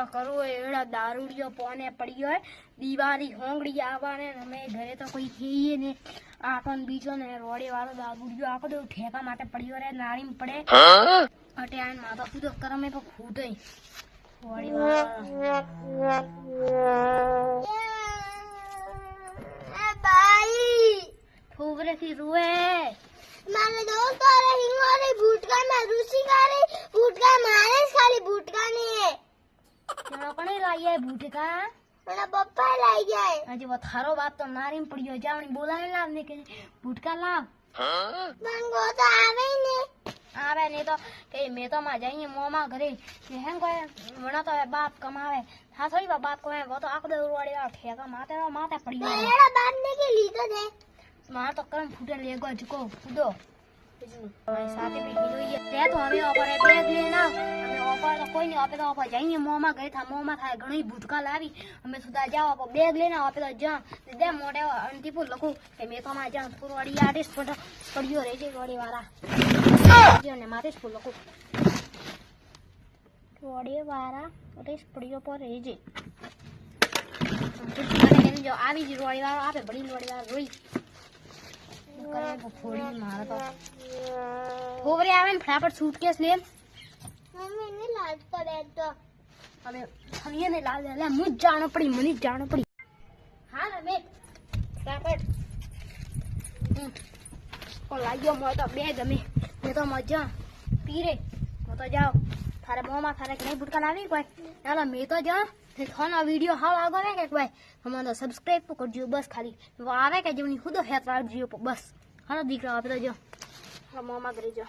करो एड़ा दारूड़ियो पोने पड़ियो है दीवारी होंगड़ी आवाने हमें घरे तो कोई थी ने आपन बीचो ने रोड़े वालो दारूड़ियो आको तो ठेका माटे पड़ियो रे नारी में पड़े अटे आन माता तो करम में फूटे रोड़े वाला भाई फूबरे की रुए मारे दोस्त आ रहे हिंगोरे भूटका में रूसी का रे भूटका मारे खाली भूटका नहीं है चलो कने लाइए भूटका मेरा पप्पा लाई जाए आज वो थारो बात तो नारी में पड़ियो जावनी बोलाने लावने के भूटका लाव मंगो तो आवे ही नहीं आवे नहीं तो के मैं तो मा जाइए मोमा घरे हैं कोई वना तो बाप कमावे हाँ थोड़ी बात को है वो तो आंख दे उड़वाड़ी वाला ठेका माते पड़ी है मेरा बांधने के लिए तो दे मार तो कर्म फूटे लेगो जुको कूदो हमारे साथे भी हिलो ये ते तो हमें ऑफर है बैग लेना हमें ऑफर तो कोई नहीं ऑफर तो ऑफर जाइए मोमा गए था मोमा था घणी भूटका लावी हमें सुधा जाओ आप बैग लेना ऑफर तो जा दे मोटे अंतिपुर लखू के मैं तो मा जा पुरवाड़ी आर्टिस्ट पड़ियो रे जे गोड़ी वाला जो ने माते स्कूल लखू गोड़ी वाला आर्टिस्ट पड़ियो पर रे जे जो आवी जी रोड़ी वाला आपे बड़ी रोड़ी वाला रोई करे को फोड़ी मार तो होवरे आवे ने फटाफट सूटकेस ले मम्मी ने लाज तो दे तो अबे हम ये नहीं लाल ले मुझ जाना पड़ी मनी जाना पड़ी हां रमेश फटाफट को लाइयो मो तो बैग में मैं तो मजा पी रे मैं तो जाओ थारे मोमा थारे कहीं बुटका लावी कोई चलो मैं तो जा खाना वीडियो हाल आगो ने के कोई हमारा सब्सक्राइब तो कर दियो बस खाली वो आवे के जमनी खुद हेत वाल जियो बस हां दीकरा आप तो जो हम मोमा करे जो